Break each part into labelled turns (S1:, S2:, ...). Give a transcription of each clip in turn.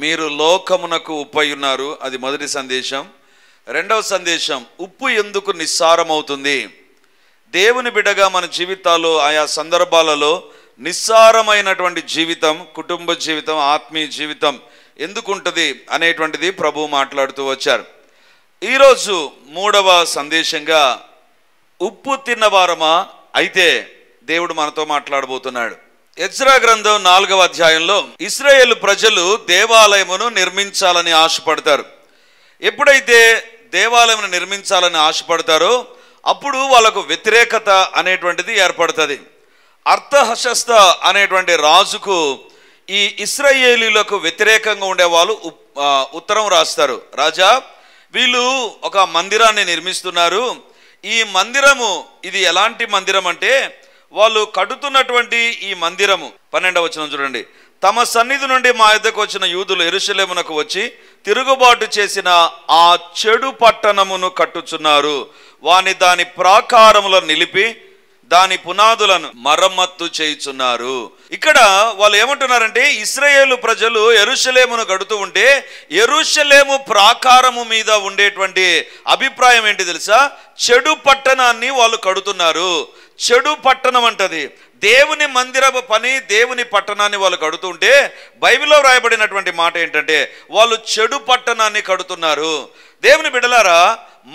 S1: మీరు లోకమునకు ఉప్పు అయి ఉన్నారు. అది మొదటి సందేశం. రెండవ సందేశం, ఉప్పు ఎందుకు నిస్సారమవుతుంది? దేవుని బిడ్డగా మన జీవితాల్లో ఆయా సందర్భాలలో నిస్సారమైనటువంటి జీవితం, కుటుంబ జీవితం, ఆత్మీయ జీవితం ఎందుకు ఉంటుంది అనేటువంటిది ప్రభువు మాట్లాడుతూ వచ్చారు. ఈరోజు మూడవ సందేశంగా ఉప్పు తిన్నవారమా అయితే దేవుడు మనతో మాట్లాడబోతున్నాడు. ఎజ్రా గ్రంథం 4వ అధ్యాయంలో ఇశ్రాయేలు ప్రజలు దేవాలయమును నిర్మించాలని ఆశపడతారు. ఎప్పుడైతే దేవాలయమును నిర్మించాలని ఆశపడతారో అప్పుడు వాళ్ళకు వ్యతిరేకత అనేటువంటిది ఏర్పడుతుంది. అర్థహశస్త అనేటువంటి రాజుకు ఈ ఇశ్రాయేలీలకు వ్యతిరేకంగా ఉండేవాళ్ళు ఉత్తరం రాస్తారు. రాజా, వీళ్ళు ఒక మందిరాన్ని నిర్మిస్తున్నారు. ఈ మందిరము ఇది ఎలాంటి మందిరం అంటే, వాళ్ళు కడుతున్నటువంటి ఈ మందిరము 12వ వచనం చూడండి. తమ సన్నిధి నుండి మా యొద్దకు వచ్చిన యూదులు యెరూషలేమునకు వచ్చి తిరుగుబాటు చేసిన ఆ చెడు పట్టణమును కట్టుచున్నారు. వాని దాని ప్రాకారములను నిలిపి దాని పునాదులను మరమ్మత్తు చేయుచున్నారు. ఇక్కడ వాళ్ళు ఏమంటున్నారంటే, ఇశ్రాయేలు ప్రజలు యెరూషలేమును కడుతూ ఉంటే యెరూషలేము ప్రాకారము మీద ఉండేటువంటి అభిప్రాయం ఏంటి తెలుసా? చెడు పట్టణాన్ని వాళ్ళు కడుతున్నారు. చెడు పట్టణం అంటది. దేవుని మందిరపు పని, దేవుని పట్టణాన్ని వాళ్ళు కడుతుంటే బైబిల్లో రాయబడినటువంటి మాట ఏంటంటే, వాళ్ళు చెడు పట్టణాన్ని కడుతున్నారు. దేవుని బిడ్డలారా,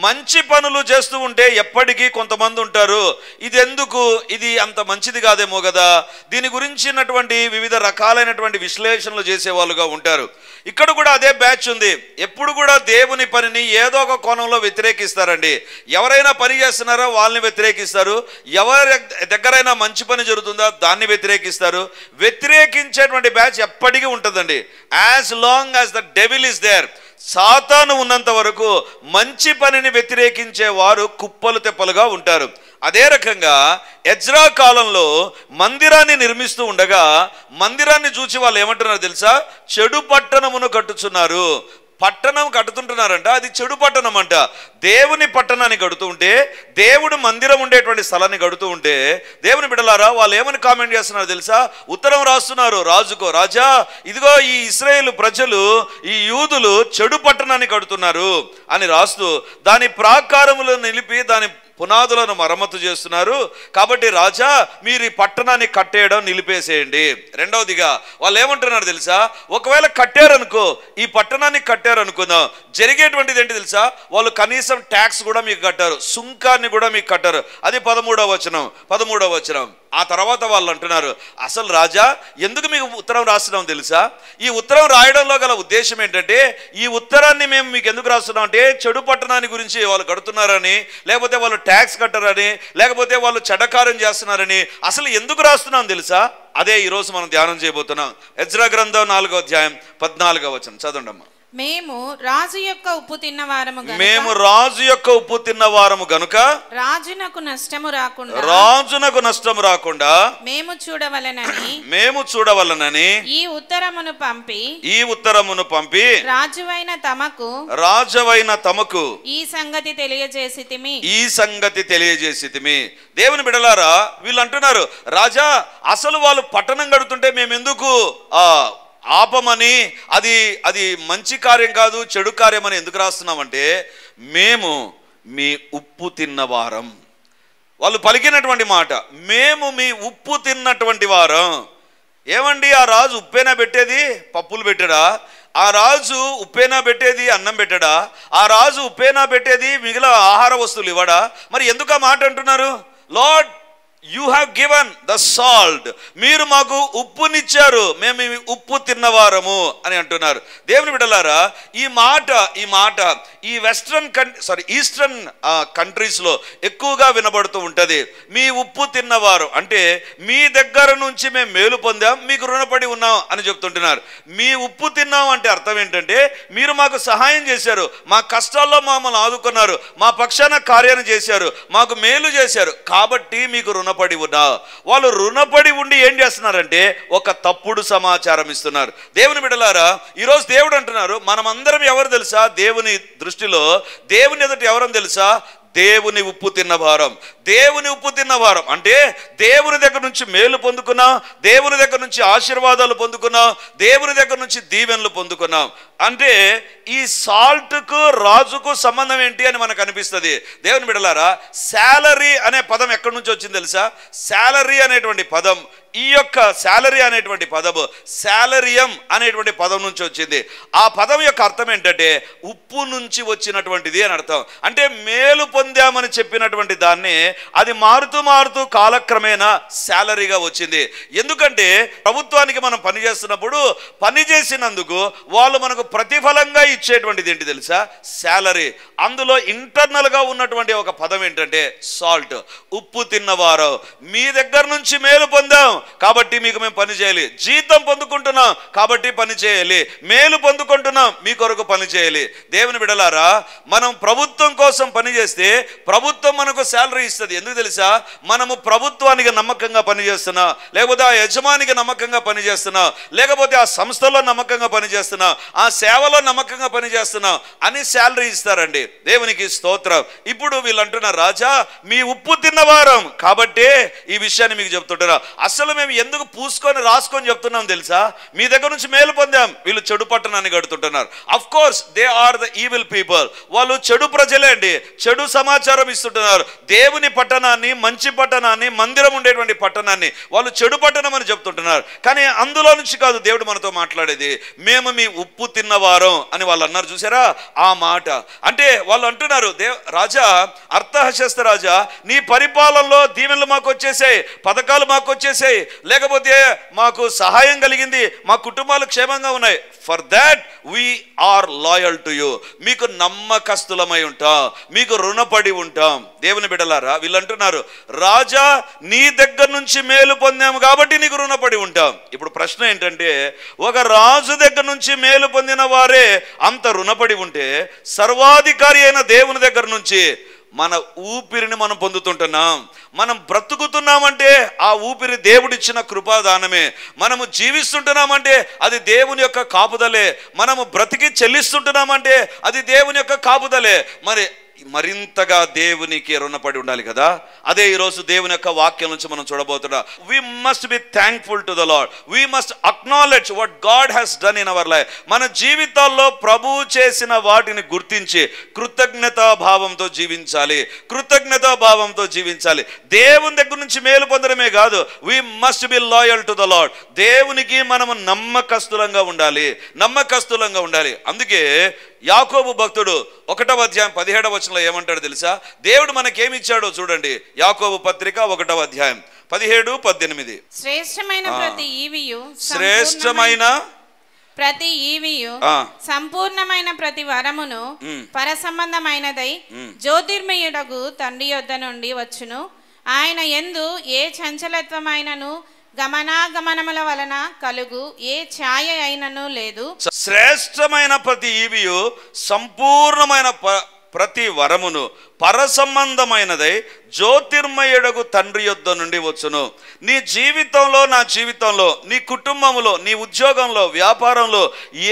S1: మంచి పనులు చేస్తూ ఉంటే ఎప్పటికీ కొంతమంది ఉంటారు, ఇది ఎందుకు, ఇది అంత మంచిది కాదేమో కదా, దీని గురించినటువంటి వివిధ రకాలైనటువంటి విశ్లేషణలు చేసేవాళ్ళుగా ఉంటారు. ఇక్కడ కూడా అదే బ్యాచ్ ఉంది. ఎప్పుడు కూడా దేవుని పనిని ఏదో ఒక కోణంలో వ్యతిరేకిస్తారండి. ఎవరైనా పని చేస్తున్నారో వాళ్ళని వ్యతిరేకిస్తారు, ఎవరి దగ్గరైనా మంచి పని జరుగుతుందో దాన్ని వ్యతిరేకిస్తారు. వ్యతిరేకించేటువంటి బ్యాచ్ ఎప్పటికీ ఉంటుందండి. As long as the devil is there, సాతాను ఉన్నంత వరకు మంచి పనిని వ్యతిరేకించే వారు కుప్పలు తెప్పలుగా ఉంటారు. అదే రకంగా ఎజ్రా కాలంలో మందిరాన్ని నిర్మిస్తూ ఉండగా మందిరాన్ని చూసి వాళ్ళు ఏమంటున్నారు తెలుసా? చెడు పట్టణమును కట్టుచున్నారు. పట్టణం కట్టుతుంటున్నారంట, అది చెడు పట్టణం అంట. దేవుని పట్టణాన్ని కడుతూ ఉంటే, దేవుడు మందిరం ఉండేటువంటి స్థలాన్ని కడుతూ ఉంటే, దేవుని బిడ్డలారా, వాళ్ళు ఏమని కామెంట్ చేస్తున్నారు తెలుసా? ఉత్తరం రాస్తున్నారు రాజుకో, రాజా ఇదిగో ఈ ఇశ్రాయేలు ప్రజలు, ఈ యూదులు చెడు పట్టణాన్ని కడుతున్నారు అని రాస్తూ దాని ప్రాకారములను నిలిపి దాని పునాదులను మరమ్మతు చేస్తున్నారు. కాబట్టి రాజా, మీరు ఈ పట్టణాన్ని కట్టేయడం నిలిపేసేయండి. రెండవదిగా వాళ్ళు ఏమంటున్నారు తెలుసా? ఒకవేళ కట్టారనుకో, ఈ పట్టణాన్ని కట్టారనుకుందాం, జరిగేటువంటిది ఏంటి తెలుసా? వాళ్ళు కనీసం ట్యాక్స్ కూడా మీకు కట్టారు, సుంకాన్ని కూడా మీకు కట్టారు. అది 13వ వచనం. ఆ తర్వాత వాళ్ళు అంటున్నారు, అసలు రాజా ఎందుకు మీకు ఉత్తరం రాస్తున్నాం తెలుసా? ఈ ఉత్తరం రాయడంలో గల ఉద్దేశం ఏంటంటే, ఈ ఉత్తరాన్ని మేము మీకు ఎందుకు రాస్తున్నాం అంటే, చెడు పట్టణాన్ని గురించి వాళ్ళు కడుతున్నారని, లేకపోతే వాళ్ళు ట్యాక్స్ కట్టరని, లేకపోతే వాళ్ళు చెడ్డకార్యం చేస్తున్నారని అసలు ఎందుకు రాస్తున్నాం తెలుసా? అదే ఈరోజు మనం ధ్యానం చేయబోతున్నాం. ఎజ్రా గ్రంథం 4వ అధ్యాయం 14వ వచనం చదవండి అమ్మా.
S2: మేము రాజు యొక్క ఉప్పు తిన్నవారము
S1: గనుక
S2: రాజునకు నష్టము రాకుండా మేము చూడవలనని ఈ ఉత్తరమును పంపి రాజువైన తమకు ఈ సంగతి తెలియజేసితిమి.
S1: దేవుని బిడ్డలారా, వీళ్ళు అంటున్నారు, రాజా అసలు వాళ్ళు పట్టణం కడుతుంటే మేమెందుకు ఆపమని, అది మంచి కార్యం కాదు, చెడు కార్యం అని ఎందుకు రాస్తున్నామంటే, మేము మీ ఉప్పు తిన్నవారం. వాళ్ళు పలికినటువంటి మాట, మేము మీ ఉప్పు తిన్నటువంటి వారం. ఏమండి, ఆ రాజు ఉప్పేనా పెట్టేది, పప్పులు పెట్టాడా? ఆ రాజు ఉప్పేనా పెట్టేది, అన్నం పెట్టాడా? ఆ రాజు ఉప్పేనా పెట్టేది, మిగిలిన ఆహార వస్తువులు ఇవ్వడా? మరి ఎందుకు ఆ మాట అంటున్నారు? Lord, you have given the salt, మీరు మాకు ఉప్పునిచ్చారు, మేము ఉప్పు తిన్నవారము అని అంటున్నారు. దేవుని బిడ్డలారా, ఈ మాట ఈ ఈస్టర్న్ కంట్రీస్లో ఎక్కువగా వినబడుతూ ఉంటుంది. మీ ఉప్పు తిన్నవారు అంటే మీ దగ్గర నుంచి మేము మేలు పొందాం, మీకు రుణపడి ఉన్నాం అని చెప్తుంటున్నారు. మీ ఉప్పు తిన్నాం అంటే అర్థం ఏంటంటే, మీరు మాకు సహాయం చేశారు, మా కష్టాల్లో మమ్మల్ని ఆదుకున్నారు, మా పక్షాన కార్యాన్ని చేశారు, మాకు మేలు చేశారు, కాబట్టి మీకు రుణపడి ఉన్నా. వాళ్ళు రుణపడి ఉండి ఏం చేస్తున్నారంటే ఒక తప్పుడు సమాచారం ఇస్తున్నారు. దేవుని బిడ్డలారా, ఈరోజు దేవుడు అంటున్నారు, మనమందరం ఎవరు తెలుసా? దేవుని దృష్టిలో దేవుని ఎదుట ఎవరని తెలుసా? దేవుని ఉప్పు తిన్నవారం. దేవుని ఉప్పు తిన్నవారం అంటే దేవుని దగ్గర నుంచి మేలు పొందుకున్నాం, దేవుని దగ్గర నుంచి ఆశీర్వాదాలు పొందుకున్నాం, దేవుని దగ్గర నుంచి దీవెనలు పొందుకున్నాం. అంటే ఈ సాల్ట్కు రాజుకు సంబంధం ఏంటి అని మనకు అనిపిస్తుంది. దేవుని బిడ్డలారా, శాలరీ అనే పదం ఎక్కడి నుంచి వచ్చింది తెలుసా? శాలరీ అనేటువంటి పదం, ఈ యొక్క శాలరీ అనేటువంటి పదము శాలరియం అనేటువంటి పదం నుంచి వచ్చింది. ఆ పదం యొక్క అర్థం ఏంటంటే ఉప్పు నుంచి వచ్చినటువంటిది అని అర్థం. అంటే మేలు పొందామని చెప్పినటువంటి దాన్ని అది మారుతూ కాలక్రమేణా శాలరీగా వచ్చింది. ఎందుకంటే ప్రభుత్వానికి మనం పని చేస్తున్నప్పుడు పని చేసినందుకు వాళ్ళు మనకు ప్రతిఫలంగా ఇచ్చేటువంటిది ఏంటి తెలుసా? శాలరీ. అందులో ఇంటర్నల్గా ఉన్నటువంటి ఒక పదం ఏంటంటే సాల్ట్, ఉప్పు తిన్నవారు. మీ దగ్గర నుంచి మేలు పొందాం కాబట్టి మీకు మేము పని చేయాలి, జీతం పొందుకుంటున్నాం కాబట్టి పని చేయాలి, మేలు పొందుకుంటున్నాం మీ కొరకు పని చేయాలి. దేవుని బిడ్డలారా, మనం ప్రభుత్వం కోసం పని చేస్తే ప్రభుత్వం మనకు శాలరీ ఇస్తుంది. ఎందుకు తెలుసా? మనము ప్రభుత్వానికి నమ్మకంగా పనిచేస్తున్నా, లేకపోతే ఆ యజమానికి నమ్మకంగా పనిచేస్తున్నా, లేకపోతే ఆ సంస్థలో నమ్మకంగా పనిచేస్తున్నా, ఆ సేవలో నమ్మకంగా పనిచేస్తున్నా అని శాలరీ ఇస్తారండి. దేవునికి స్తోత్రం. ఇప్పుడు వీళ్ళు అంటున్నారు, రాజా మీ ఉప్పు తిన్నవారం కాబట్టి ఈ విషయాన్ని మీకు చెప్తుంటారా. అసలు మేము ఎందుకు పూసుకొని రాసుకొని చెప్తున్నాం తెలుసా? మీ దగ్గర నుంచి మేలు పొందాం. వీళ్ళు చెడు పట్టణాన్ని కడుతుంటున్నారు. Of course they are the evil people. వాళ్ళు చెడు ప్రజలే అండి. చెడు సమాచారం ఇస్తుంటున్నారు. దేవుని పట్టణాన్ని, మంచి పట్టణాన్ని, మందిరం ఉండేటువంటి పట్టణాన్ని వాళ్ళు చెడు పట్టణం అని చెప్తుంటున్నారు. కానీ అందులో నుంచి కాదు దేవుడు మనతో మాట్లాడేది. మేము మీ ఉప్పు తిన్నవారం అని వాళ్ళు అన్నారు. చూసారా ఆ మాట? అంటే వాళ్ళు అంటున్నారు, రాజా, అర్థహశస్త రాజా, నీ పరిపాలనలో దీవెనలు మాకు వచ్చేసాయి, పథకాలు మాకు వచ్చేసాయి, లేకపోతే మాకు సహాయం కలిగింది, మా కుటుంబాలు క్షేమంగా ఉన్నాయి. For that we are loyal to you. మీకు నమ్మకస్తులమై ఉంటాం, మీకు రుణపడి ఉంటాం. దేవుని బిడ్డలారా, వీళ్ళు అంటున్నారు, రాజా నీ దగ్గర నుంచి మేలు పొందాము కాబట్టి నీకు రుణపడి ఉంటాం. ఇప్పుడు ప్రశ్న ఏంటంటే, ఒక రాజు దగ్గర నుంచి మేలు పొందిన వారే అంత రుణపడి ఉంటే సర్వాధికారి అయిన దేవుని దగ్గర నుంచి మన ఊపిరిని మనం పొందుతుంటున్నాం. మనం బ్రతుకుతున్నామంటే ఆ ఊపిరి దేవుడిచ్చిన కృపాదానమే. మనము జీవిస్తుంటున్నామంటే అది దేవుని యొక్క కాపుదలే. మనము బ్రతికి చెల్లిస్తుంటున్నామంటే అది దేవుని యొక్క కాపుదలే. మరింతగా దేవునికి రుణపడి ఉండాలి కదా. అదే ఈరోజు దేవుని యొక్క వాక్యం నుంచి మనం చూడబోతున్నాం. We must be thankful to the Lord. We must acknowledge what God has done in our life. మన జీవితాల్లో ప్రభువు చేసిన వాటిని గుర్తించి కృతజ్ఞతాభావంతో జీవించాలి. కృతజ్ఞతాభావంతో జీవించాలి. దేవుని దగ్గర నుంచి మేలు పొందడమే కాదు, we must be loyal to the lord. దేవునికి మనము నమ్మకస్తులంగా ఉండాలి, నమ్మకస్తులంగా ఉండాలి. అందుకే యాకోబు భక్తుడు 1వ అధ్యాయం 17వ వచనంలో ఏమంటాడు తెలుసా? దేవుడు మనకేమిచ్చాడో చూడండి. యాకోబు పత్రిక 1వ అధ్యాయం 17-18.
S2: శ్రేష్టమైన ప్రతి ఈవియు సంపూర్ణమైన ప్రతి వరమును పరసంబంధమైనదై జ్యోతిర్మయుడగు తండ్రి యొద్ద నుండి వచ్చును. ఆయన యందు ఏ చంచలత్వమైనను గమనాగమనముల వలన కలుగు ఏ ఛాయ అయినను లేదు.
S1: శ్రేష్టమైన ప్రతి ఈవియు సంపూర్ణమైన ప్రతి వరమును పరసంబంధమైనదై జ్యోతిర్మయుడగు తండ్రి యొద్ద నుండి వచ్చును. నీ జీవితంలో, నా జీవితంలో, నీ కుటుంబంలో, నీ ఉద్యోగంలో, వ్యాపారంలో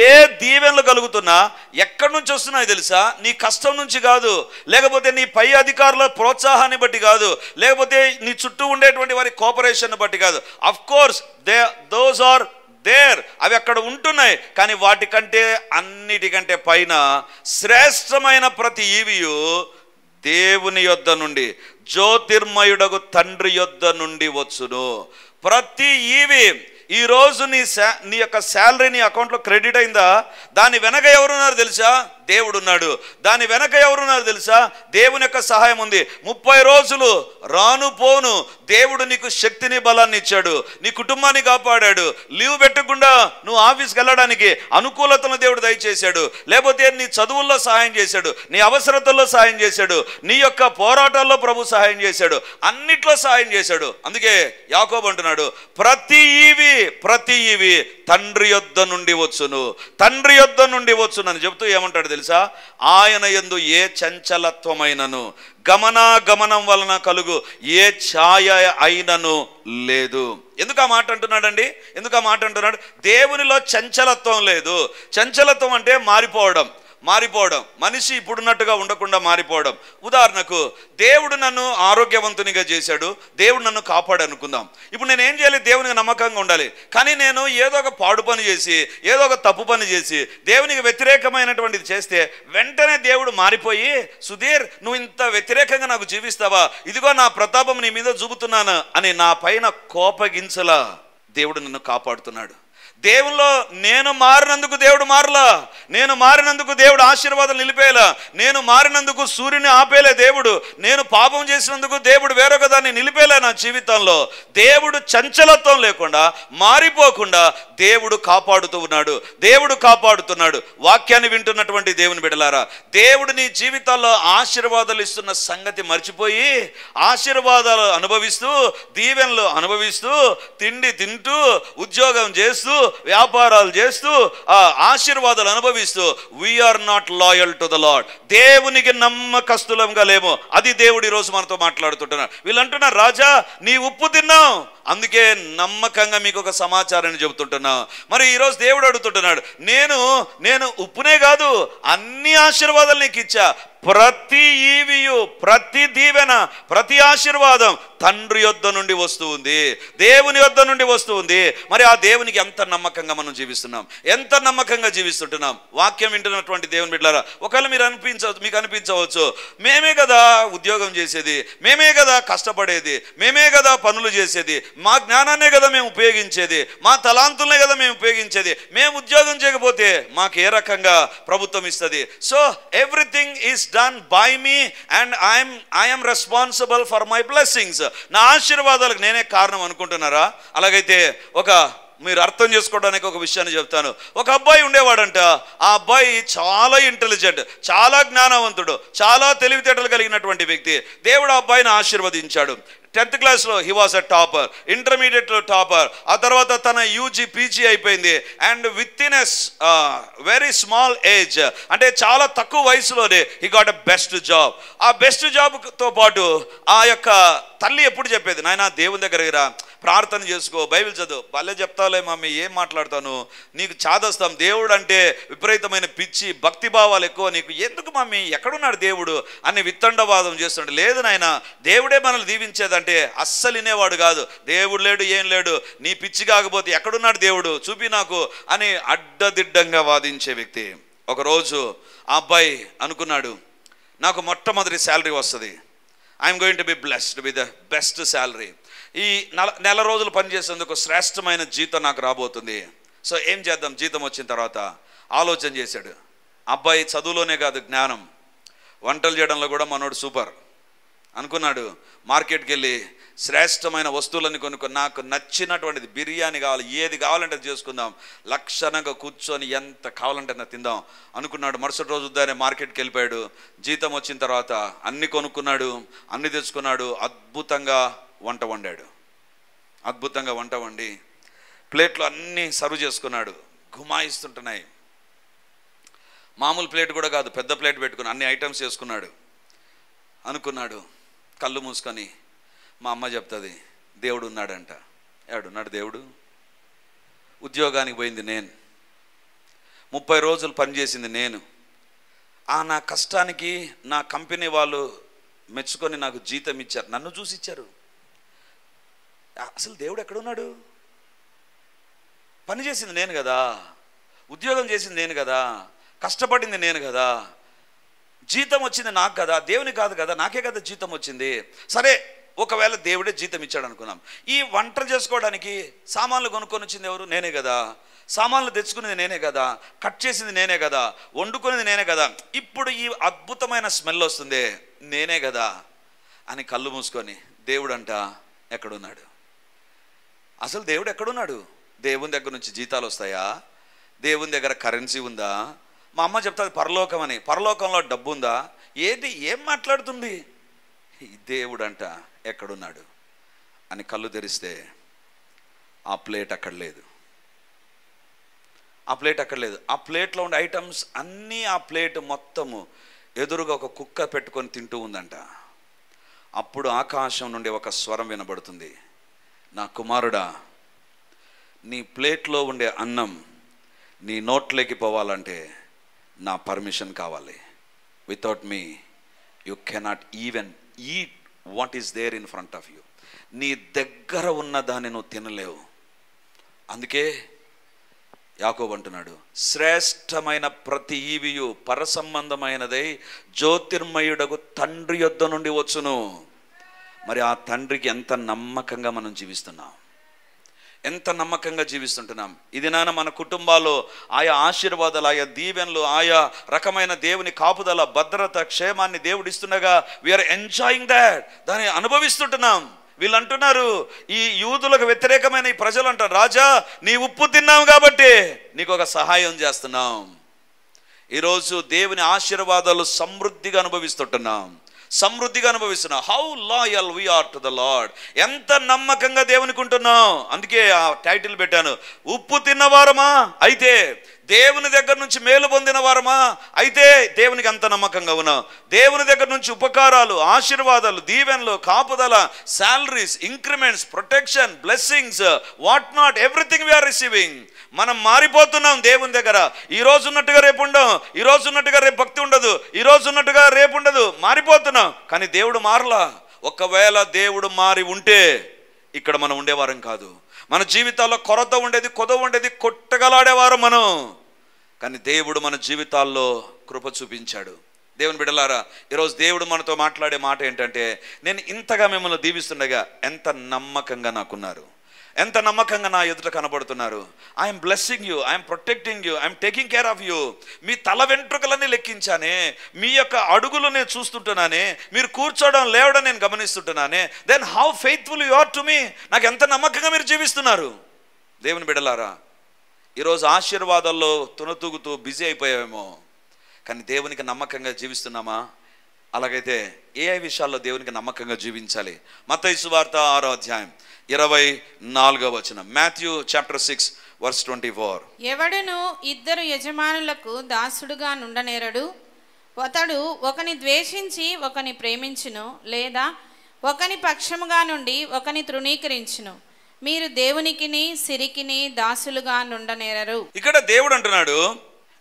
S1: ఏ దీవెనలు కలుగుతున్నా ఎక్కడి నుంచి వస్తున్నాయి తెలుసా? నీ కష్టం నుంచి కాదు, లేకపోతే నీ పై అధికారుల ప్రోత్సాహాన్ని బట్టి కాదు, లేకపోతే నీ చుట్టూ ఉండేటువంటి వారి కోఆపరేషన్ బట్టి కాదు. Of course those are there, అవి అక్కడ ఉంటున్నాయి. కానీ వాటికంటే అన్నిటికంటే పైన శ్రేష్టమైన ప్రతి ఈవియు దేవుని యొద్ద నుండి, జ్యోతిర్మయుడగు తండ్రి యొద్ద నుండి వచ్చును. ప్రతి ఈవి ఈరోజు నీ యొక్క శాలరీ నీ అకౌంట్లో క్రెడిట్ అయిందా? దాని వెనక ఎవరున్నారు తెలుసా? దేవుడు ఉన్నాడు. దాని వెనక ఎవరున్నారు తెలుసా? దేవుని యొక్క సహాయం ఉంది. 30 రోజులు రాను పోను దేవుడు నీకు శక్తిని, బలాన్ని ఇచ్చాడు. నీ కుటుంబాన్ని కాపాడాడు. లీవ్ పెట్టకుండా నువ్వు ఆఫీస్కి వెళ్ళడానికి అనుకూలతను దేవుడు దయచేశాడు. లేకపోతే నీ చదువుల్లో సహాయం చేశాడు, నీ అవసరతల్లో సహాయం చేశాడు, నీ యొక్క పోరాటాల్లో ప్రభు సహాయం చేశాడు, అన్నిట్లో సహాయం చేశాడు. అందుకే యాకోబు అంటున్నాడు, ప్రతి ఈవి తండ్రి యొద్ద నుండి వచ్చును, తండ్రి యొద్ద నుండి వచ్చును అని చెబుతూ ఏమంటాడు తెలుసా? ఆయన యందు ఏ చంచలత్వమైనను గమనం వలన కలుగు ఏ ఛాయ అయినను లేదు. ఎందుకు ఆ మాట అంటున్నాడండి? ఎందుకు ఆ మాట అంటున్నాడు? దేవునిలో చంచలత్వం లేదు. చంచలత్వం అంటే మారిపోవడం. మారిపోవడం, మనిషి ఇప్పుడున్నట్టుగా ఉండకుండా మారిపోవడం. ఉదాహరణకు దేవుడు నన్ను ఆరోగ్యవంతునిగా చేశాడు, దేవుడు నన్ను కాపాడు అనుకుందాం. ఇప్పుడు నేను ఏం చేయాలి? దేవునికి నమ్మకంగా ఉండాలి. కానీ నేను ఏదో ఒక పాడు పని చేసి, ఏదో ఒక తప్పు పని చేసి దేవునికి వ్యతిరేకమైనటువంటిది చేస్తే వెంటనే దేవుడు మారిపోయి, సుధీర్ నువ్వు ఇంత వ్యతిరేకంగా నాకు జీవిస్తావా, ఇదిగో నా ప్రతాపం నీ మీద చూపుతున్నాను అని నా పైన కోపగించలా దేవుడు నన్ను కాపాడుతున్నాడు. దేవుల్లో నేను మారినందుకు దేవుడు మారలా, నేను మారినందుకు దేవుడు ఆశీర్వాదాలు నిలిపేలా, నేను మారినందుకు సూర్యుని ఆపేలే దేవుడు, నేను పాపం చేసినందుకు దేవుడు వేరొక దాన్ని నిలిపేలే నా జీవితంలో. దేవుడు చంచలత్వం లేకుండా, మారిపోకుండా దేవుడు కాపాడుతూ ఉన్నాడు, దేవుడు కాపాడుతున్నాడు. వాక్యాన్ని వింటున్నటువంటి దేవుని బిడ్డలారా, దేవుడు నీ జీవితాల్లో ఆశీర్వాదాలు ఇస్తున్న సంగతి మర్చిపోయి ఆశీర్వాదాలు అనుభవిస్తూ, దీవెనలు అనుభవిస్తూ, తిండి తింటూ, ఉద్యోగం చేస్తూ, వ్యాపారాలు చేస్తూ, ఆ ఆశీర్వాదాలు అనుభవిస్తూ we are not loyal to the lord. దేవునికి నమ్మకస్తులంగా లేము. అది దేవుడు ఈరోజు మనతో మాట్లాడుతుంటున్నాడు. వీళ్ళు అంటున్నారు, రాజా నీ ఉప్పు తిన్నావు, అందుకే నమ్మకంగా మీకు ఒక సమాచారాన్ని చెబుతుంటున్నా. మరి ఈరోజు దేవుడు అడుగుతుంటున్నాడు, నేను ఉప్పునే కాదు అన్ని ఆశీర్వాదాలు నీకు ఇచ్చా. ప్రతి ఈవియు, ప్రతి దీవెన, ప్రతి ఆశీర్వాదం తండ్రి యొద్ద నుండి వస్తూ ఉంది, దేవుని యొద్ద నుండి వస్తూ ఉంది. మరి ఆ దేవునికి ఎంత నమ్మకంగా మనం జీవిస్తున్నాం, ఎంత నమ్మకంగా జీవిస్తుంటున్నాం? వాక్యం వింటున్నటువంటి దేవుని బిడ్డలారా, ఒకవేళ మీకు అనిపించవచ్చు, మేమే కదా ఉద్యోగం చేసేది, మేమే కదా కష్టపడేది, మేమే కదా పనులు చేసేది, మా జ్ఞానాన్నే కదా మేము ఉపయోగించేది, మా తలాంతులనే కదా మేము ఉపయోగించేది, మేము ఉద్యోగం చేయకపోతే మాకు ఏ రకంగా ప్రభుత్వం ఇస్తుంది? So everything is done by me and I am responsible for my blessings. నా ఆశీర్వాదాలకు నేనే కారణం అనుకుంటున్నారా? అలాగైతే మీరు అర్థం చేసుకోవడానికి ఒక విషయాన్ని చెప్తాను. ఒక అబ్బాయి ఉండేవాడంట. ఆ అబ్బాయి చాలా ఇంటెలిజెంట్, చాలా జ్ఞానవంతుడు, చాలా తెలివితేటలు కలిగినటువంటి వ్యక్తి. దేవుడు ఆ అబ్బాయిని ఆశీర్వదించాడు. 10th క్లాస్లో హీ వాజ్ ఎ టాపర్, ఇంటర్మీడియట్లో టాపర్, ఆ తర్వాత తన యూజీ పీజీ అయిపోయింది. And with in a very small age, అంటే చాలా తక్కువ వయసులోనే he got a best job. ఆ బెస్ట్ జాబ్తో పాటు ఆ యొక్క తల్లి ఎప్పుడు చెప్పేది, నాయనా దేవుని దగ్గరికి రా, ప్రార్థన చేసుకో, బైబిల్ చదువు. భలే చెప్తావులే మమ్మీ, ఏం మాట్లాడతాను, నీకు చాదస్తాం, దేవుడు అంటే విపరీతమైన పిచ్చి, భక్తి భావాలు ఎక్కువ నీకు, ఎందుకు మమ్మీ, ఎక్కడున్నాడు దేవుడు అని విత్తండవాదం చేస్తుండే. లేదు నాయన, దేవుడే మనల్ని దీవించేదంటే అస్సలు వినేవాడు కాదు. దేవుడు లేడు, ఏం లేడు, నీ పిచ్చి కాకపోతే ఎక్కడున్నాడు దేవుడు, చూపి నాకు అని అడ్డదిడ్డంగా వాదించే వ్యక్తి. ఒకరోజు ఆ అబ్బాయి అనుకున్నాడు, నాకు మొట్టమొదటి శాలరీ వస్తుంది, I'm going to be blessed with the best salary. ఈ నెల రోజులు పనిచేసేందుకు శ్రేష్టమైన జీతం నాకు రాబోతుంది. సో ఏం చేద్దాం, జీతం వచ్చిన తర్వాత ఆలోచన చేశాడు. అబ్బాయి చదువులోనే కాదు, జ్ఞానం, వంటలు చేయడంలో కూడా మనోడు సూపర్ అనుకున్నాడు. మార్కెట్కి వెళ్ళి శ్రేష్టమైన వస్తువులని కొనుక్కొని, నాకు నచ్చినటువంటిది బిర్యానీ కావాలి, ఏది కావాలంటే చేసుకుందాం, లక్షణంగా కూర్చొని ఎంత కావాలంటే నా తిందాం అనుకున్నాడు. మరుసటి రోజు ఉదయాన్నే మార్కెట్కి వెళ్ళిపోయాడు. జీతం వచ్చిన తర్వాత అన్ని కొనుక్కున్నాడు, అన్ని తెచ్చుకున్నాడు. అద్భుతంగా వంట వండి ప్లేట్లో అన్నీ సర్వ్ చేసుకున్నాడు. గుమాయిస్తుంటున్నాయి. మామూలు ప్లేట్ కూడా కాదు, పెద్ద ప్లేట్ పెట్టుకుని అన్ని ఐటమ్స్ చేసుకున్నాడు. అనుకున్నాడు, కళ్ళు మూసుకొని, మా అమ్మ చెప్తుంది దేవుడు ఉన్నాడంట. ఏడున్నాడు దేవుడు? ఉద్యోగానికి పోయింది నేను, 30 రోజులు పనిచేసింది నేను, నా కష్టానికి నా కంపెనీ వాళ్ళు మెచ్చుకొని నాకు జీతం ఇచ్చారు, నన్ను చూసి ఇచ్చారు. అసలు దేవుడు ఎక్కడున్నాడు? పని చేసింది నేను కదా, ఉద్యోగం చేసింది నేను కదా, కష్టపడింది నేను కదా, జీతం వచ్చింది నాకు కదా, దేవుని కాదు కదా, నాకే కదా జీతం వచ్చింది. సరే, ఒకవేళ దేవుడే జీతం ఇచ్చాడు అనుకున్నాం. ఈ వంటలు చేసుకోవడానికి సామాన్లు కొనుక్కొని వచ్చింది ఎవరు? నేనే కదా. సామాన్లు తెచ్చుకునేది నేనే కదా, కట్ చేసింది నేనే కదా, వండుకునేది నేనే కదా. ఇప్పుడు ఈ అద్భుతమైన స్మెల్ వస్తుంది నేనే కదా అని కళ్ళు మూసుకొని, దేవుడు అంట ఎక్కడున్నాడు? అసలు దేవుడు ఎక్కడున్నాడు? దేవుని దగ్గర నుంచి జీతాలు వస్తాయా? దేవుని దగ్గర కరెన్సీ ఉందా? మా అమ్మ చెప్తుంది పరలోకం అని, పరలోకంలో డబ్బు ఉందా? ఏం మాట్లాడుతుంది? దేవుడు అంట ఎక్కడున్నాడు అని కళ్ళు తెరిస్తే ఆ ప్లేట్ అక్కడ లేదు. ఆ ప్లేట్లో ఉండే ఐటమ్స్ అన్నీ, ఆ ప్లేట్ మొత్తము ఎదురుగా ఒక కుక్క పెట్టుకొని తింటూ ఉందంట. అప్పుడు ఆకాశం నుండి ఒక స్వరం వినబడుతుంది, నా కుమారుడా, నీ ప్లేట్లో ఉండే అన్నం నీ నోట్లోకి పోవాలంటే నా పర్మిషన్ కావాలి. Without me you cannot even eat what is there in front of you. నీ దగ్గర ఉన్న దాన్ని నువ్వు తినలేవు. అందుకే యాకోబు అంటున్నాడు, శ్రేష్టమైన ప్రతి ఈవియు పరసంబంధమైనదై జ్యోతిర్మయుడగు తండ్రి యొద్ద నుండి వచ్చును. మరి ఆ తండ్రికి ఎంత నమ్మకంగా మనం జీవిస్తున్నాం, ఎంత నమ్మకంగా జీవిస్తుంటున్నాం. ఇది నాన్న మన కుటుంబాల్లో ఆయా ఆశీర్వాదాలు, ఆయా దీవెనలు, ఆయా రకమైన దేవుని కాపుదల, భద్రత, క్షేమాన్ని దేవుడు ఇస్తుండగా వీఆర్ ఎంజాయింగ్ దాట్, దాన్ని అనుభవిస్తుంటున్నాం. వీళ్ళు అంటున్నారు, ఈ యూదులకు వ్యతిరేకమైన ఈ ప్రజలు అంటారు, రాజా నీ ఉప్పు తిన్నాం కాబట్టి నీకు ఒక సహాయం చేస్తున్నాం. ఈరోజు దేవుని ఆశీర్వాదాలు సమృద్ధిగా అనుభవిస్తుంటున్నాం, సమృద్ధిగా అనుభవిస్తున్నాం. How loyal we are to the lord. ఎంత నమ్మకంగా దేవునికి ఉంటున్నాం. అందుకే ఆ టైటిల్ పెట్టాను, ఉప్పు తిన్నవారమా అయితే, దేవుని దగ్గర నుంచి మేలు పొందిన వారమా అయితే దేవునికి అంత నమ్మకంగా ఉన్నాం. దేవుని దగ్గర నుంచి ఉపకారాలు, ఆశీర్వాదాలు, దీవెనలు, కాపుదల, salaries, increments, protection, blessings, what not, everything we are receiving. మనం మారిపోతున్నాం దేవుని దగ్గర. ఈ రోజు ఉన్నట్టుగా రేపు ఉండం, ఈ రోజు ఉన్నట్టుగా రేపు భక్తి ఉండదు, ఈ రోజు ఉన్నట్టుగా రేపు ఉండదు, మారిపోతున్నాం. కానీ దేవుడు మారలా. ఒకవేళ దేవుడు మారి ఉంటే ఇక్కడ మనం ఉండేవారం కాదు. మన జీవితాల్లో కొరత ఉండేది, కొదవ ఉండేది, కొట్టగలాడేవారు మనం. కానీ దేవుడు మన జీవితాల్లో కృప చూపించాడు. దేవుని బిడ్డలారా, ఈరోజు దేవుడు మనతో మాట్లాడే మాట ఏంటంటే, నేను ఇంతగా మిమ్మల్ని దీవిస్తుండగా ఎంత నమ్మకంగా నాకున్నారు, ఎంత నమ్మకంగా నా ఎదుట కనబడుతున్నారు. I'm blessing you, I'm protecting you, I'm taking care of you. మీ తల వెంట్రుకలన్నీ లెక్కించానే, మీ యొక్క అడుగులు నేను చూస్తుంటున్నానే, మీరు కూర్చోవడం లేవడం నేను గమనిస్తుంటున్నానే. Then how faithful you are to me. నాకు ఎంత నమ్మకంగా మీరు జీవిస్తున్నారు. దేవుని బిడ్డలారా, ఈరోజు ఆశీర్వాదాల్లో తునతూగుతూ బిజీ అయిపోయామేమో, కానీ దేవునికి నమ్మకంగా జీవిస్తున్నామా? అలాగైతే ఏ విషయాల్లో దేవునికి నమ్మకంగా జీవించాలి? మత్తయి సువార్త 6వ అధ్యాయం 24వ వచనం. Matthew chapter 6 verse 24.
S2: ఎవడును ఇద్దరు యజమానులకు దాసుడుగా నుండనేరడు. అతడు ఒకని ద్వేషించి ఒకని ప్రేమించును, లేదా ఒకని పక్షముగా నుండి ఒకని తృణీకరించును. మీరు దేవునికిని సిరికిని దాసులుగా నుండనేరరు.
S1: ఇక్కడ దేవుడు అంటున్నాడు,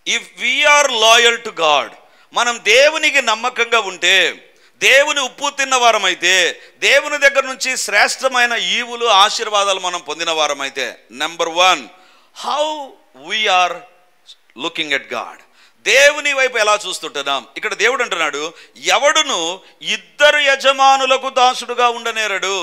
S1: if we are loyal to God, మనం దేవునికి నమ్మకంగా ఉంటే, దేవుని ఉప్పు తిన్న వారమైతే, దేవుని దగ్గర నుంచి శ్రేష్టమైన ఈవులు, ఆశీర్వాదాలు మనం పొందిన వారమైతే, number 1, how we are looking at God. దేవుని వైపు ఎలా చూస్తుంటున్నాం? ఇక్కడ దేవుడు అంటున్నాడు, ఎవడును ఇద్దరు యజమానులకు దాసుడుగా ఉండనేరడు.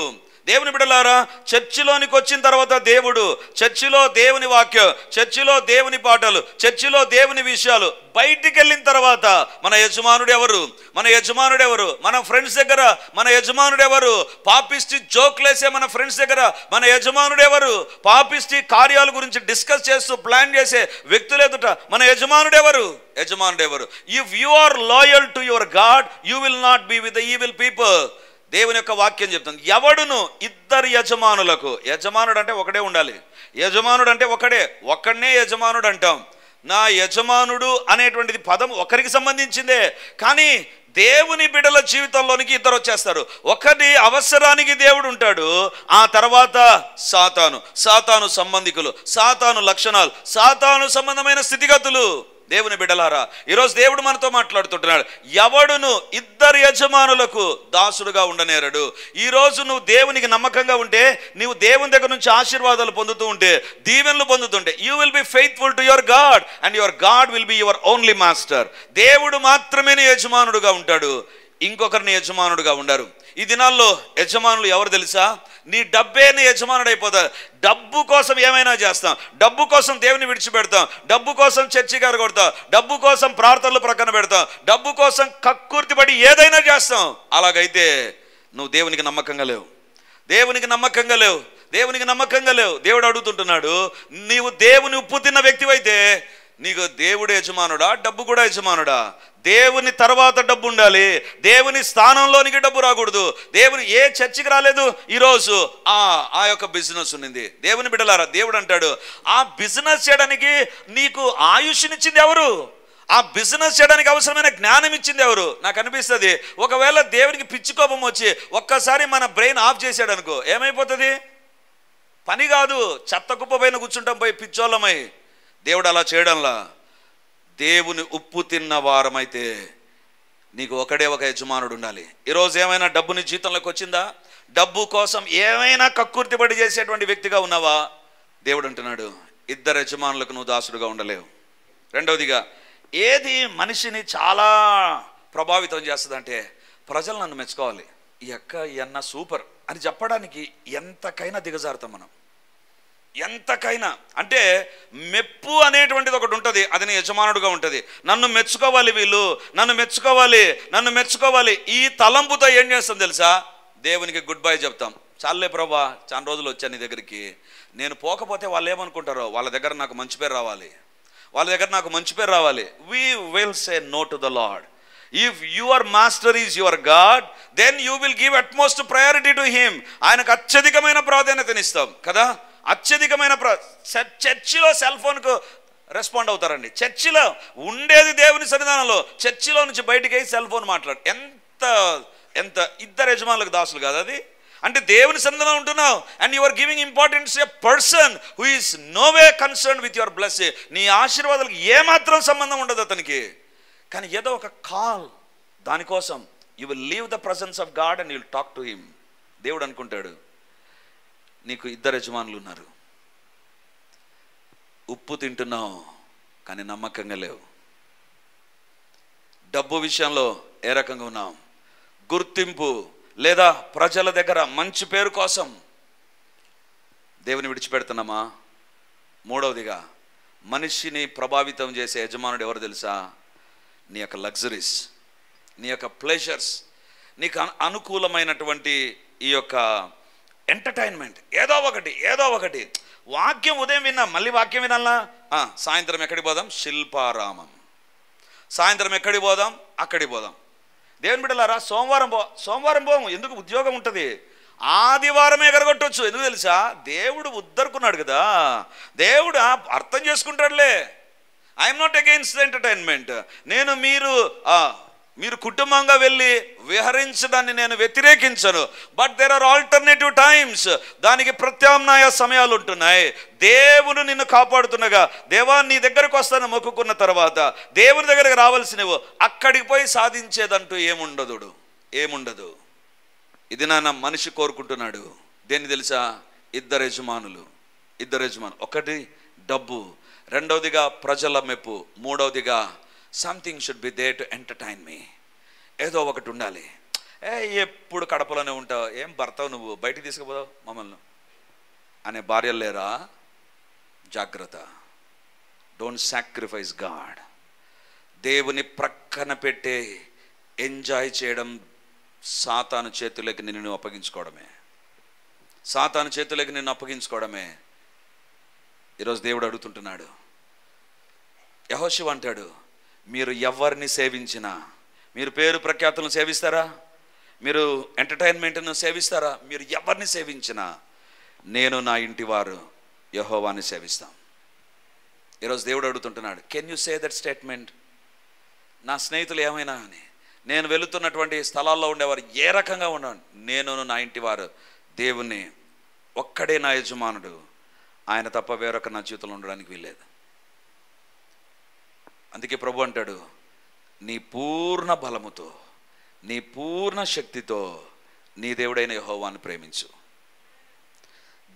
S1: దేవుని బిడ్డలారా, చర్చిలోనికి వచ్చిన తర్వాత దేవుడు, చర్చిలో దేవుని వాక్యం, చర్చిలో దేవుని పాటలు, చర్చిలో దేవుని విషయాలు, బయటికి వెళ్ళిన తర్వాత మన యజమానుడు ఎవరు? మన యజమానుడు ఎవరు? మన ఫ్రెండ్స్ దగ్గర మన యజమానుడు ఎవరు? పాపిస్టి జోక్లేసే మన ఫ్రెండ్స్ దగ్గర మన యజమానుడు ఎవరు? పాపిస్టి కార్యాల గురించి డిస్కస్ చేస్తూ ప్లాన్ చేసే వ్యక్తులు ఎదుట మన యజమానుడు ఎవరు? యజమానుడు ఎవరు? If you are loyal to your God, you will not be with the evil people. దేవుని యొక్క వాక్యం చెప్తుంది, ఎవడును ఇద్దరు యజమానులకు. యజమానుడు అంటే ఒకడే ఉండాలి. యజమానుడు అంటే ఒక్కడనే యజమానుడు అంటాం. నా యజమానుడు అనేటువంటిది పదం ఒకరికి సంబంధించిందే. కానీ దేవుని బిడ్డల జీవితంలోనికి ఇద్దరు వచ్చేస్తారు. ఒకటి అవసరానికి దేవుడు ఉంటాడు, ఆ తర్వాత సాతాను సంబంధికులు, సాతాను లక్షణాలు, సాతాను సంబంధమైన స్థితిగతులు. దేవుని బిడ్డలారా, ఈరోజు దేవుడు మనతో మాట్లాడుతుంటున్నాడు, ఎవడును ఇద్దరు యజమానులకు దాసుడుగా ఉండనేరడు. ఈరోజు నువ్వు దేవునికి నమ్మకంగా ఉంటే, నీవు దేవుని దగ్గర నుంచి ఆశీర్వాదాలు పొందుతూ ఉంటే, దీవెనలు పొందుతుంటే, you will be faithful to your God and your God will be your only master. దేవుడు మాత్రమే నీ యజమానుడుగా ఉంటాడు, ఇంకొకరిని యజమానుడుగా ఉండరు. ఈ దినాల్లో యజమానులు ఎవరు తెలుసా? నీ డబ్బే నీ యజమానుడు అయిపోతారు. డబ్బు కోసం ఏమైనా చేస్తాం, డబ్బు కోసం దేవుని విడిచిపెడతాం, డబ్బు కోసం చర్చి గారు కొడతాం, డబ్బు కోసం ప్రార్థనలు ప్రక్కన పెడతాం, డబ్బు కోసం కక్కుర్తిపడి ఏదైనా చేస్తాం. అలాగైతే నువ్వు దేవునికి నమ్మకంగా లేవు, దేవునికి నమ్మకంగా లేవు, దేవునికి నమ్మకంగా లేవు. దేవుడు అడుగుతుంటున్నాడు, నీవు దేవుని ఉప్పు తిన్న వ్యక్తివైతే నీకు దేవుడు యజమానుడా, డబ్బు కూడా యజమానుడా? దేవుని తర్వాత డబ్బు ఉండాలి, దేవుని స్థానంలోనికి డబ్బు రాకూడదు. దేవుని ఏ చర్చికి రాలేదు ఈరోజు, ఆ యొక్క బిజినెస్ ఉన్నింది. దేవుని బిడ్డలారా, దేవుడు అంటాడు, ఆ బిజినెస్ చేయడానికి నీకు ఆయుష్నిచ్చింది ఎవరు? ఆ బిజినెస్ చేయడానికి అవసరమైన జ్ఞానం ఇచ్చింది ఎవరు? నాకు అనిపిస్తుంది, ఒకవేళ దేవునికి పిచ్చి కోపం వచ్చి ఒక్కసారి మన బ్రెయిన్ ఆఫ్ చేసాడు అనుకో, ఏమైపోతుంది? పని కాదు, చెత్త కుప్ప పైన కూర్చుంటాం పోయి పిచ్చోళ్ళమై. దేవుడు అలా చేయడంలా. దేవుని ఉప్పు తిన్న వారమైతే నీకు ఒకడే ఒక యజమానుడు ఉండాలి. ఈరోజు ఏమైనా డబ్బు నీ జీవితంలోకి వచ్చిందా? డబ్బు కోసం ఏమైనా కక్కుర్తిపడి చేసేటువంటి వ్యక్తిగా ఉన్నావా? దేవుడు అంటున్నాడు, ఇద్దరు యజమానులకు నువ్వు దాసుడుగా ఉండలేవు. రెండవదిగా, ఏది మనిషిని చాలా ప్రభావితం చేస్తుందంటే, ప్రజలు నన్ను మెచ్చుకోవాలి, ఈ అక్క ఈ అన్న సూపర్ అని చెప్పడానికి ఎంతకైనా దిగజారుతాం మనం, ఎంతకైనా. అంటే మెప్పు అనేటువంటిది ఒకటి ఉంటుంది, అది నీ యజమానుడుగా ఉంటుంది. నన్ను మెచ్చుకోవాలి, వీళ్ళు నన్ను మెచ్చుకోవాలి, నన్ను మెచ్చుకోవాలి. ఈ తలంపుతో ఏం చేస్తాం తెలుసా? దేవునికి గుడ్ బై చెప్తాం. చాలే ప్రభా, చాలా రోజులు వచ్చాను నీ దగ్గరికి, నేను పోకపోతే వాళ్ళు ఏమనుకుంటారో, వాళ్ళ దగ్గర నాకు మంచి పేరు రావాలి, వాళ్ళ దగ్గర నాకు మంచి పేరు రావాలి. We will say no to the Lord. If your master is your God, then you will give utmost priority to him. ఆయనకు అత్యధికమైన ప్రాధాన్యతనిస్తాం కదా. అత్యధికమైన చర్చిలో సెల్ ఫోన్కు రెస్పాండ్ అవుతారండి. చర్చిలో ఉండేది దేవుని సన్నిధానంలో, చర్చిలో నుంచి బయటికి వెళ్ళి సెల్ ఫోన్ మాట్లాడు. ఎంత ఇద్దరు యజమానులకు దాసులు కాదు అది. అంటే దేవుని సన్నిధానం ఉంటున్నావు, and you are giving importance a person who is no way concern with your blessing. నీ ఆశీర్వాదాలకు ఏమాత్రం సంబంధం ఉండదు అతనికి. కానీ ఏదో ఒక కాల్, దానికోసం you will leave the presence of God and you will talk to him. దేవుడు అనుకుంటాడు, నీకు ఇద్దరు యజమానులు ఉన్నారు, ఉప్పు తింటున్నావు కానీ నమ్మకంగా లేవు. డబ్బు విషయంలో ఏ రకంగా ఉన్నాం? గుర్తింపు లేదా ప్రజల దగ్గర మంచి పేరు కోసం దేవుని విడిచిపెడుతున్నామా? మూడవదిగా, మనిషిని ప్రభావితం చేసే యజమానుడు ఎవరు తెలుసా? నీ యొక్క లగ్జరీస్, నీ యొక్క ప్లెజర్స్, నీకు అనుకూలమైనటువంటి ఈ యొక్క ఎంటర్టైన్మెంట్. ఏదో ఒకటి వాక్యం ఉదయం విన్నా, మళ్ళీ వాక్యం వినాలా? సాయంత్రం ఎక్కడికి పోదాం? శిల్పారామం. సాయంత్రం ఎక్కడికి పోదాం? అక్కడికి పోదాం. దేవుని బిడ్డలారా, సోమవారం పోము, ఎందుకు? ఉద్యోగం ఉంటుంది. ఆదివారమే ఎగరగొట్టవచ్చు, ఎందుకు తెలుసా? దేవుడు ఉద్దరుకున్నాడు కదా, దేవుడు అర్థం చేసుకుంటాడులే. I'm not against entertainment. నేను మీరు కుటుంబంగా వెళ్ళి విహరించడాన్ని నేను వ్యతిరేకించను. But there are alternative times. దానికి ప్రత్యామ్నాయ సమయాలు ఉంటున్నాయి. దేవుడు నిన్ను కాపాడుతుండగా, దేవా నీ దగ్గరకు వస్తాను మొక్కుకున్న తర్వాత దేవుని దగ్గరకు రావాల్సినవు, అక్కడికి పోయి సాధించేదంటూ ఏముండదు. ఇది నా మనిషి కోరుకుంటున్నాడు. దేన్ని తెలుసా? ఇద్దరు యజమానులు. ఒకటి డబ్బు, రెండవదిగా ప్రజల మెప్పు, మూడవదిగా something should be there to entertain me. ఏదో ఒకటి ఉండాలి. ఎప్పుడు కడపలోనే ఉంటావు, ఏం భర్తవు నువ్వు, బయటికి తీసుకుపోదావు మమ్మల్ని అనే భార్యలు లేరా? జాగ్రత్త. Don't sacrifice God. దేవుని ప్రక్కన పెట్టే ఎంజాయ్ చేయడం సాతాను చేతులకి నిన్ను అప్పగించుకోవడమే. ఈరోజు దేవుడు అడుగుతుంటున్నాడు. యెహోషువ అంటాడు, మీరు ఎవరిని సేవించినా, మీరు పేరు ప్రఖ్యాతులను సేవిస్తారా, మీరు ఎంటర్టైన్మెంట్ను సేవిస్తారా, మీరు ఎవరిని సేవించినా నేను నా ఇంటి వారు యెహోవాని సేవిస్తాం. ఈరోజు దేవుడు అడుగుతుంటున్నాడు, can you say that statement? నా స్నేహితులు ఏమైనా అని, నేను వెళుతున్నటువంటి స్థలాల్లో ఉండేవారు ఏ రకంగా ఉన్నాను, నేను నా ఇంటి వారు దేవుణ్ణి, ఒక్కడే నా యజమానుడు, ఆయన తప్ప వేరొక నా జీవితంలో ఉండడానికి వీల్లేదు. అందుకే ప్రభు అంటాడు, నీ పూర్ణ బలముతో, నీ పూర్ణ శక్తితో నీ దేవుడైన యెహోవాను ప్రేమించు.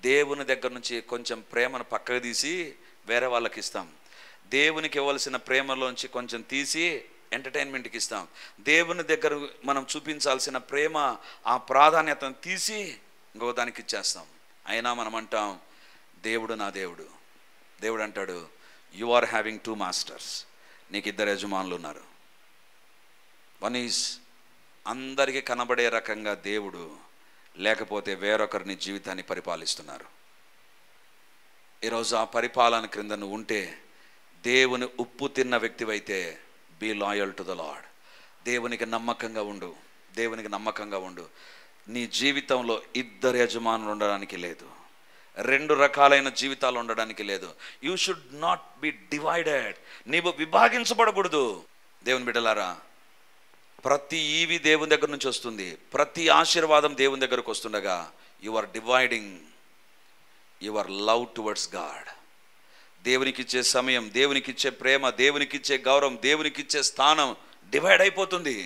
S1: దేవుని దగ్గర నుంచి కొంచెం ప్రేమను పక్కకు తీసి వేరే వాళ్ళకి ఇస్తాం. దేవునికి ఇవ్వాల్సిన ప్రేమలోంచి కొంచెం తీసి ఎంటర్టైన్మెంట్కి ఇస్తాం. దేవుని దగ్గర మనం చూపించాల్సిన ప్రేమ, ఆ ప్రాధాన్యతను తీసి ఇంకో దానికి ఇచ్చేస్తాం. అయినా మనం అంటాం, దేవుడు నా దేవుడు. దేవుడు అంటాడు, యు ఆర్ హ్యావింగ్ 2 మాస్టర్స్. నీకు ఇద్దరు యజమానులు ఉన్నారు. వన్ ఈజ్ అందరికీ కనబడే రకంగా దేవుడు, లేకపోతే వేరొకరిని జీవితాన్ని పరిపాలిస్తున్నారు. ఈరోజు ఆ పరిపాలన క్రింద నువ్వు ఉంటే, దేవుని ఉప్పు తిన్న వ్యక్తివైతే be loyal to the lord. దేవునికి నమ్మకంగా ఉండు. నీ జీవితంలో ఇద్దరు యజమానులు ఉండడానికి లేదు, 2 రకాలైన జీవితాలు ఉండడానికి లేదు. You should not be divided. నీవు విభాగించబడకూడదు. దేవుని బిడ్డలారా, ప్రతి ఈవి దేవుని దగ్గర నుంచి వస్తుంది, ప్రతి ఆశీర్వాదం దేవుని దగ్గరకు వస్తుండగా you are dividing your love towards God. దేవునికిచ్చే సమయం, దేవునికిచ్చే ప్రేమ, దేవునికిచ్చే గౌరవం, దేవునికిచ్చే స్థానం డివైడ్ అయిపోతుంది.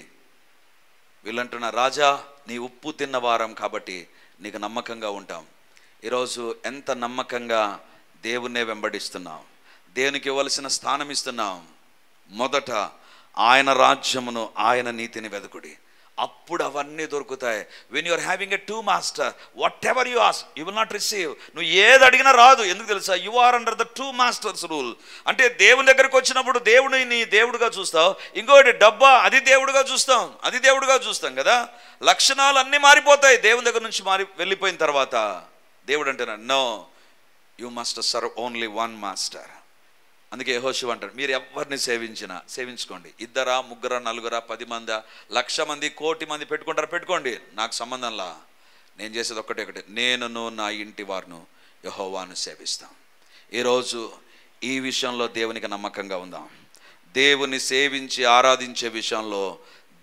S1: వీళ్ళంటున్న రాజా నీ ఉప్పు తిన్న వారం కాబట్టి నీకు నమ్మకంగా ఉంటాం. ఈరోజు ఎంత నమ్మకంగా దేవుణ్ణే వెంబడిస్తున్నాం, దేవునికి ఇవ్వాల్సిన స్థానం ఇస్తున్నాం. మొదట ఆయన రాజ్యమును, ఆయన నీతిని వెదకుడి, అప్పుడు అవన్నీ దొరుకుతాయి. When you're having a two master, whatever you ask you will not receive. నువ్వు ఏది అడిగినా రాదు. ఎందుకు తెలుసా? You are under the two masters rule. అంటే దేవుని దగ్గరికి వచ్చినప్పుడు దేవుడిని నీ దేవుడుగా చూస్తావు, ఇంకోటి డబ్బా అది దేవుడుగా చూస్తాం కదా. లక్షణాలు అన్నీ మారిపోతాయి దేవుని దగ్గర నుంచి వెళ్ళిపోయిన తర్వాత. దేవుడు అంటున్నాడు, no, you must serve only one master. అందుకే యెహోషువ అంటాడు, మీరు ఎవరిని సేవించుకోండి, 2, 3, 4, 10 మంది, 1,00,000 మంది, 1,000,000 మంది పెట్టుకోండి, నాకు సంబంధంలా. నేను చేసేది ఒకటే, నేనును నా ఇంటి వారును యెహోవాను సేవిస్తాం. ఈరోజు ఈ విషయంలో దేవునికి నమ్మకంగా ఉందాం. దేవుని సేవించి ఆరాధించే విషయంలో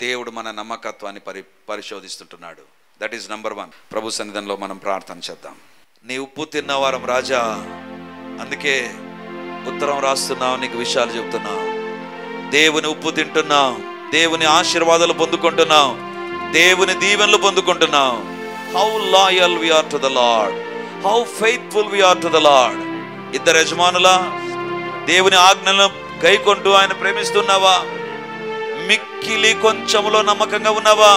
S1: దేవుడు మన నమ్మకత్వాన్ని పరిశోధిస్తుంటున్నాడు. That is number 1. ప్రభు సన్నిధిలో మనం ప్రార్థన చేద్దాం. నీ ఉప్పు తిన్న వారం రాజా, అందుకే ఉత్తరం రాస్తున్నావు, నీకు విషయాలు చెప్తున్నావు. దేవుని ఉప్పు తింటున్నావు, దేవుని ఆశీర్వాదాలు పొందుకుంటున్నావు, దేవుని దీవెనలు పొందుకుంటున్నావు. How loyal we are to the lord, how faithful we are to the lord. ఇద్దరు యజమానులా దేవుని ఆజ్ఞలను గైకొంటూ ఆయన ప్రేమిస్తున్నావా? మిక్కిలి కొంచెంలో నమ్మకంగా ఉన్నావా?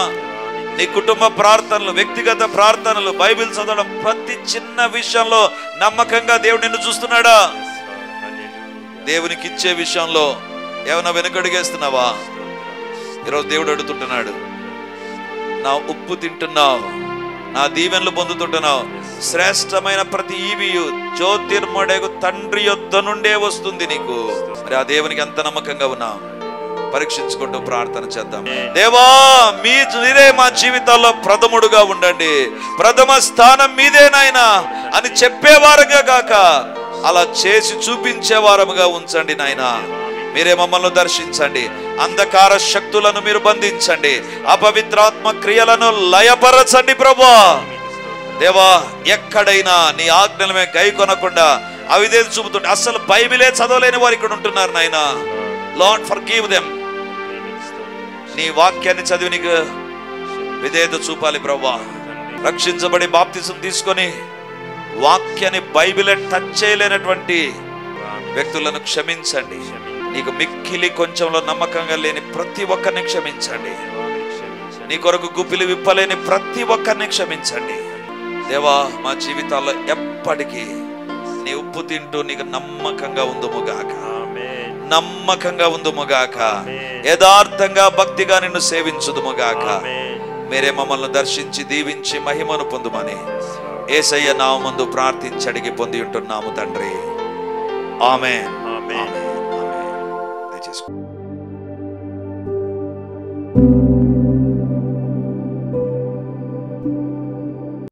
S1: నీ కుటుంబ ప్రార్థనలు, వ్యక్తిగత ప్రార్థనలు, బైబిల్ చదవడం, ప్రతి చిన్న విషయంలో నమ్మకంగా దేవుడు నిన్ను చూస్తున్నాడా? దేవునికి ఇచ్చే విషయంలో ఏమైనా వెనుకడుగేస్తున్నావా? ఈరోజు దేవుడు అడుగుతుంటున్నాడు, నా ఉప్పు తింటున్నావు, నా దీవెనలు పొందుతుంటున్నావు. శ్రేష్టమైన ప్రతి ఈవియు జ్యోతిర్మయుడగు తండ్రి యొద్ద నుండే వస్తుంది నీకు. మరి ఆ దేవునికి ఎంత నమ్మకంగా ఉన్నావు? పరీక్షించుకుంటూ ప్రార్థన చేద్దాం. దేవా, మీరే మా జీవితాల్లో ప్రథముడుగా ఉండండి, ప్రథమ స్థానం మీదేనాయనా అని చెప్పేవారుగా కాక అలా చేసి చూపించేవారముగా ఉంచండి నాయనా. మీరే మమ్మల్ని దర్శించండి, అంధకార శక్తులను మీరు బంధించండి, అపవిత్రాత్మ క్రియలను లయపరచండి ప్రభువా. దేవా, ఎక్కడైనా నీ ఆజ్ఞలు మేము గైకొనకుండా అవిధేయత చూపుతుంటే, అసలు బైబిలే చదవలేని వారు ఇక్కడ ఉంటున్నారు నాయనా. Lord forgive them. నీ వాక్యాన్ని చదివి నీకు విధేయత చూపాలి ప్రభువా. రక్షించబడి బాప్తిసం తీసుకొని వాక్యాన్ని, బైబిలే టచ్ చేయలేనటువంటి వ్యక్తులను క్షమించండి. నీకు మిక్కిలి కొంచెంలో నమ్మకంగా లేని ప్రతి ఒక్కరిని క్షమించండి. నీ కొరకు గుప్పిలి విప్పలేని ప్రతి ఒక్కరిని క్షమించండి. దేవా, మా జీవితాల్లో ఎప్పటికీ నీ ఉప్పు తింటూ నీకు నమ్మకంగా ఉందుముగాక, యథార్థంగా భక్తిగా నిన్ను సేవించుదుముగాక. మీరే మమ్మల్ని దర్శించి దీవించి మహిమను పొందుమని యేసయ్య నామమున ప్రార్థించి అడిగి పొంది ఉంటున్నాము తండ్రి. ఆమేన్.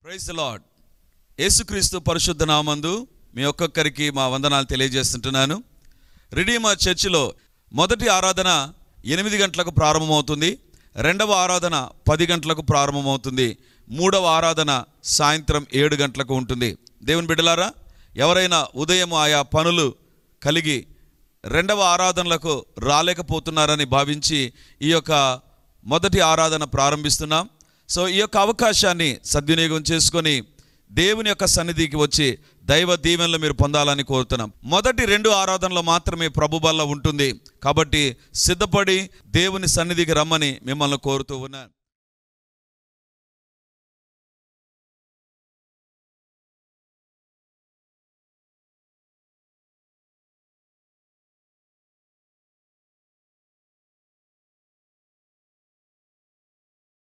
S1: Praise the lord. యేసుక్రీస్తు పరిశుద్ధ నామమున మీ ఒక్కొక్కరికి మా వందనాలు తెలియజేస్తుంటున్నాను. రిడీమర్ చర్చిలో మొదటి ఆరాధన 8 గంటలకు ప్రారంభమవుతుంది, రెండవ ఆరాధన 10 గంటలకు ప్రారంభమవుతుంది, మూడవ ఆరాధన సాయంత్రం 7 గంటలకు ఉంటుంది. దేవుని బిడ్డలారా, ఎవరైనా ఉదయం ఆయా పనులు కలిగి రెండవ ఆరాధనలకు రాలేకపోతున్నారని భావించి ఈ యొక్క మొదటి ఆరాధన ప్రారంభిస్తున్నాం. సో ఈ యొక్క అవకాశాన్ని సద్వినియోగం చేసుకొని దేవుని యొక్క సన్నిధికి వచ్చి దైవ దీవెనలు మీరు పొందాలని కోరుతున్నాం. మొదటి 2 ఆరాధనలు మాత్రమే ప్రభు బల్ల ఉంటుంది కాబట్టి సిద్ధపడి దేవుని సన్నిధికి రమ్మని మిమ్మల్ని కోరుతూ ఉన్నాను.